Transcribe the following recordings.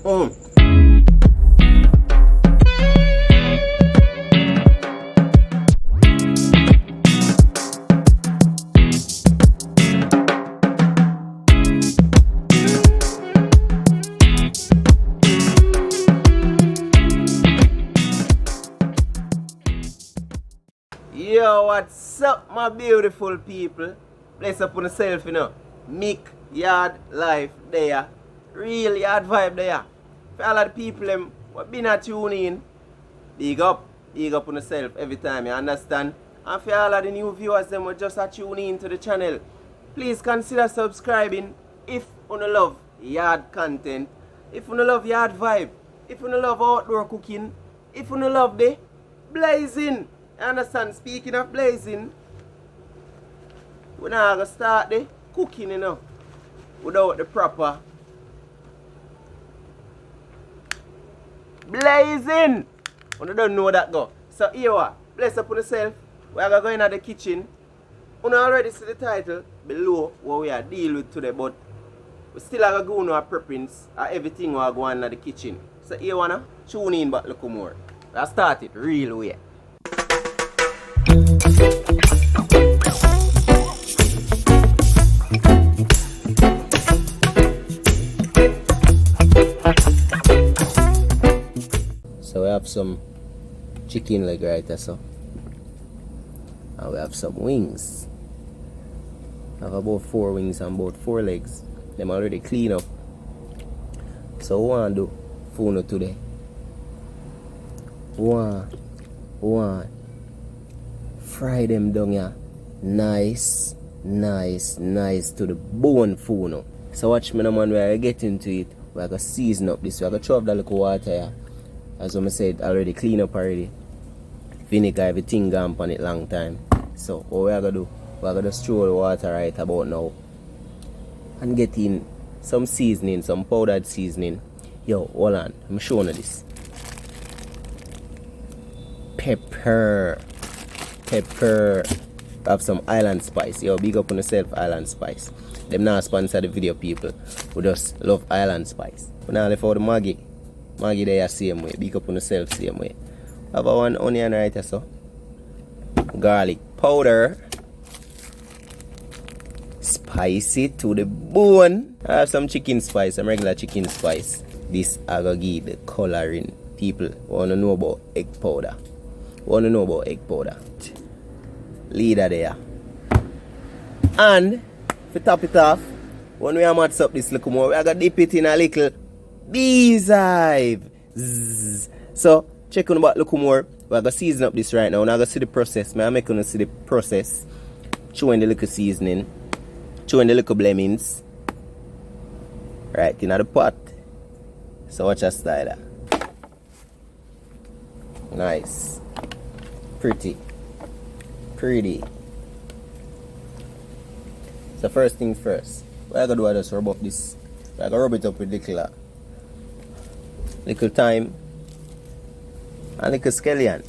Oh. Yo, what's up, my beautiful people? Bless up on yourself, you know. Mick, Yaad, life, there. Real Yaad vibe there. For all of the people them what been a tune in, big up on yourself every time, you understand? And for all of the new viewers them what just a tune in to the channel, please consider subscribing if you love Yaad content, if you love Yaad vibe, if you love outdoor cooking, if you love the blazing. You understand? Speaking of blazing, we're not going to start the cooking, you know, without the proper blazing. You don't know that go. So here we are. Bless up on yourself. We are going to the kitchen. You already see the title below what we are dealing with today, but we still are going to go our preference of everything we are going to the kitchen. So here we are. Tune in but look more. Let's start it real way. So we have some chicken leg right there, so. And we have some wings. I have about 4 wings and about 4 legs. Them already clean up. So we want to do food today. One. Fry them down here. Nice to the bone food. So watch me now, man, when I get into it. We're going to season up this. We're going to throw up the little water here. As I said, already clean up already. Vinegar, everything gone on it long time. So what we're going to do, we're going to stir the water right about now. And get in some seasoning, some powdered seasoning. Yo, hold on. I'm showing you this. Pepper. Have some island spice. Yo, big up on yourself, island spice. Them not sponsor the video, people. We just love island spice. We now left out the Maggi. Maggi there same way. Big up on yourself same way. Have a 1 onion right here, so. Garlic powder. Spicy to the bone. I have some chicken spice, some regular chicken spice. This I gonna give the coloring. People wanna know about egg powder. Leader there. And to top it off, when we are mix up this little more, we are gonna dip it in a little bee's hive. Zzz. So check on about little more. We are gonna season up this right now. We're gonna see the process. I'm making see the process. Showing the little seasoning. Showing the little blemmings. Right in the pot. So watch our style. Nice. Pretty. So first things first, what I gotta do is just rub up this. I gotta rub it up with little thyme and little scallion.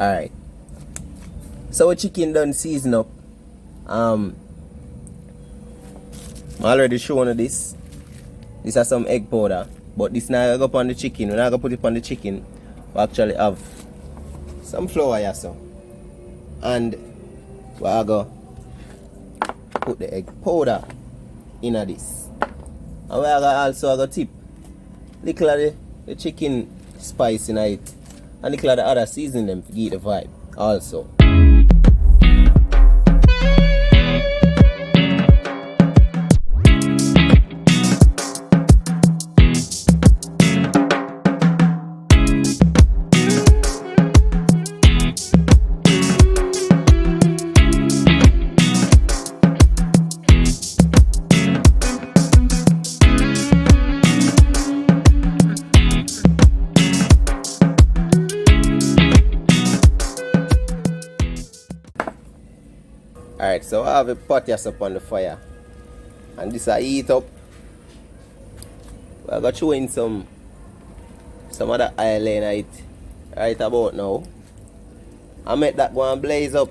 Alright. So our chicken done season up. I'm already showing you this. This is some egg powder. But this now go up on the chicken. When I go put it on the chicken, we actually have some flour here so. And we are go put the egg powder in this. And we are also go tip little of the chicken spice in it. And little of the other seasoning them to get the vibe also. Alright, so I have a pot just up on the fire. And this I heat up. We're going to throw in some of the oil in it right about now. I make that go and blaze up.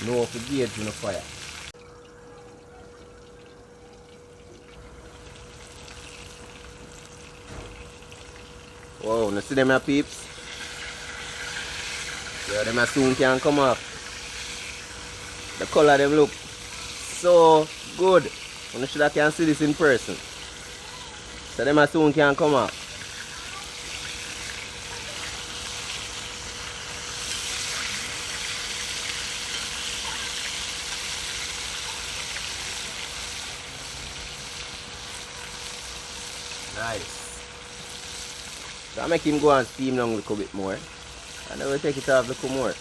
No gauge in the fire. Wow, you see them here, peeps? Yeah, them soon can come up. The color them look so good. You should have can see this in person. So them soon can come up. Nice. So I make him go and steam down a little bit more. And then we'll take it off a little more.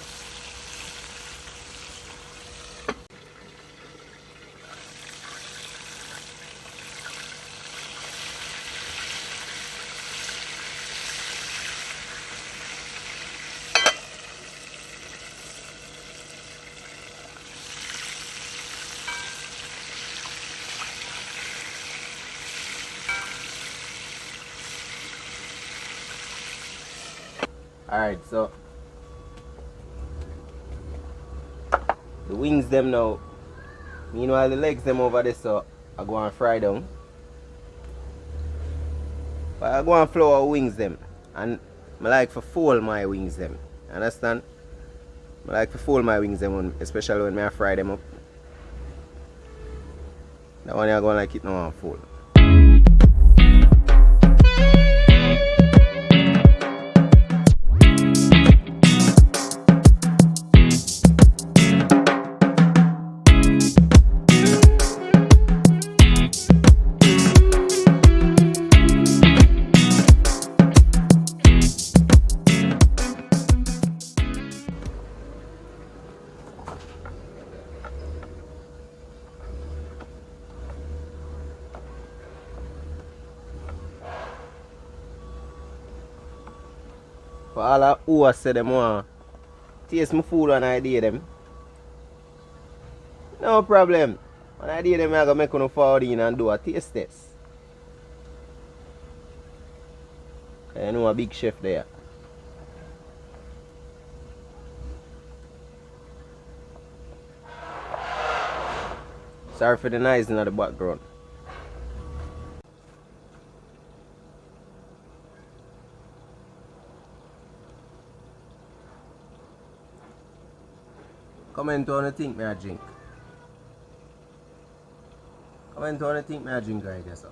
Alright, so the wings them now. Meanwhile the legs them over there, so I go and fry them. But I go and flour wings them. And I like to fold my wings them. Understand? I like to fold my wings them, especially when I fry them up. That one I go like it now and fold. For all who say them want taste my food when I do them. No problem. When I do them, I go make you forward in and do a taste test. I know a big chef there. Sorry for the noise in the background. Comment on the think me I drink. Comment on the think me I drink right there, sir.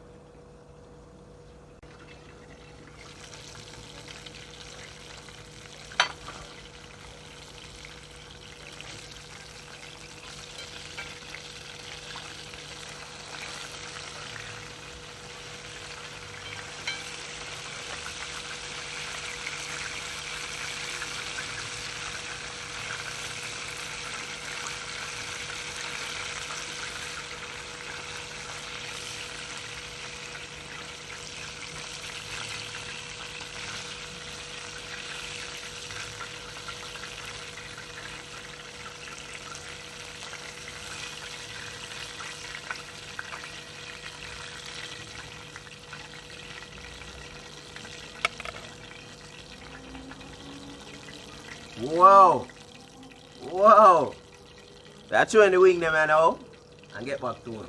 Wow! Wow! That's when the wing them I know and get back to them.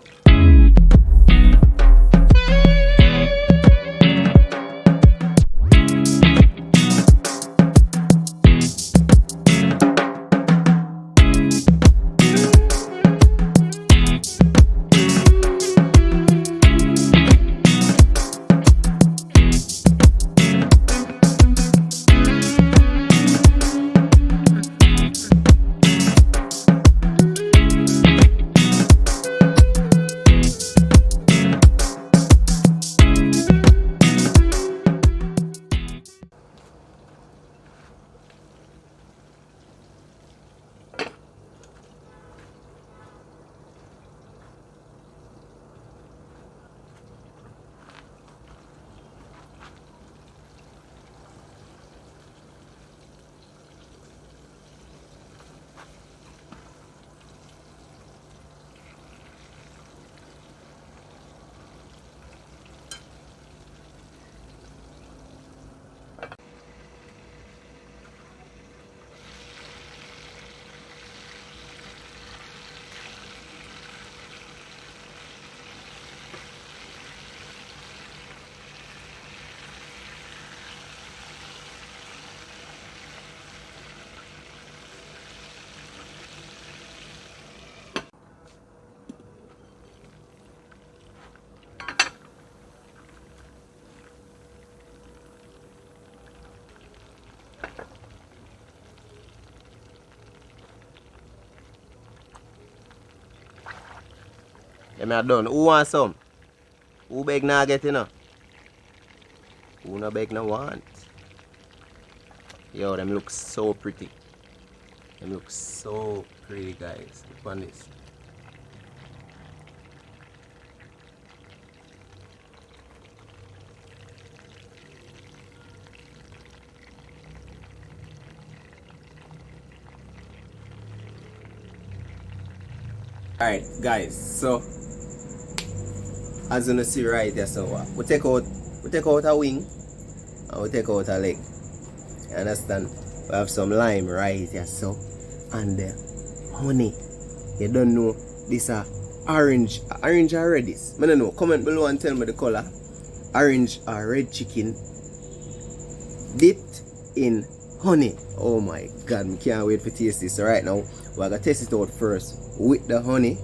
Them are done. Who want some? Who beg now get enough? Who no beg no want? Yo, them look so pretty. Them look so pretty, guys. Look on this. Alright, guys, so as you see right there, so we take out a wing and we take out a leg. You understand? We have some lime right here, so. And the honey. You don't know this orange. Orange or red is? I don't know. Comment below and tell me the color. Orange or red chicken dipped in honey. Oh my god, I can't wait for taste this. So right now, we're gonna test it out first with the honey,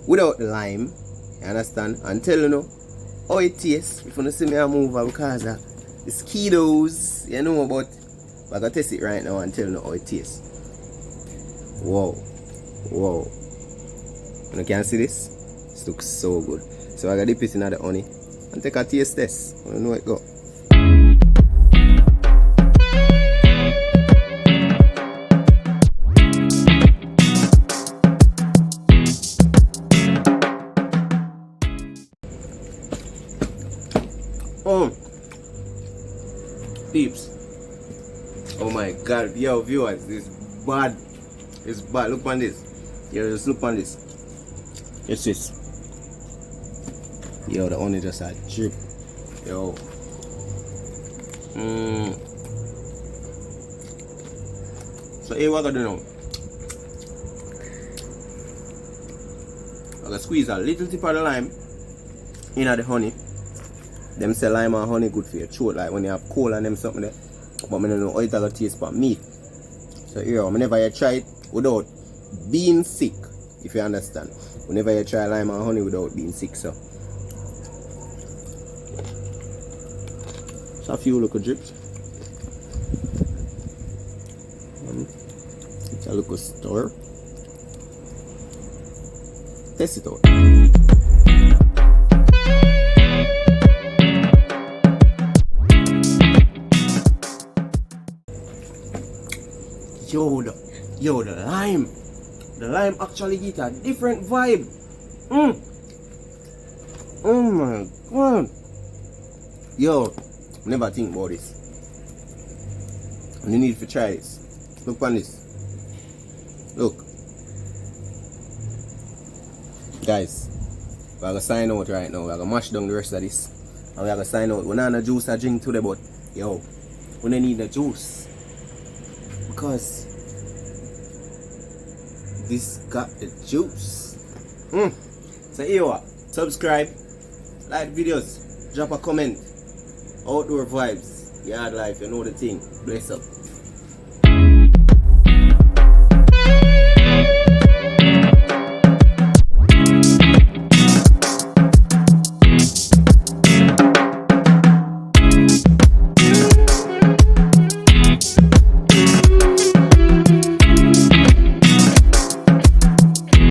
without the lime. You understand? And tell you know how it tastes. If you want to see me I move because of the mosquitoes, you know, but we're gonna test it right now and tell you know how it tastes. Wow. Wow. You can see this? This looks so good. So I'm gonna dip it in the honey and take a taste test. I don't know how it go. Oh, peeps. Oh my god, yo viewers, this is bad. It's bad. Look on this. Yo, just look on this. It's this. Yo, the honey just a drip. Yo. So here what I do now? I'm gonna squeeze a little tip of the lime in the honey. Them say lime and honey good for your throat, like when you have cold and them something there. But I don't know how it gonna taste for meat. So here, whenever you try it without being sick, if you understand. Whenever you try lime and honey without being sick, so. So a few little drips. It's a little stir. Test it out. Yo, the lime. The lime actually get a different vibe. Oh my god. Yo, never think about this. And you need to try this. Look on this. Look. Guys, we're gonna sign out right now. We're gonna mash down the rest of this. And we're gonna sign out. We're not no juice I drink today, but yo, we don't need the juice. Because this got the juice. So here what? Subscribe, like videos, drop a comment. Outdoor vibes, yard life, you know the thing. Bless up.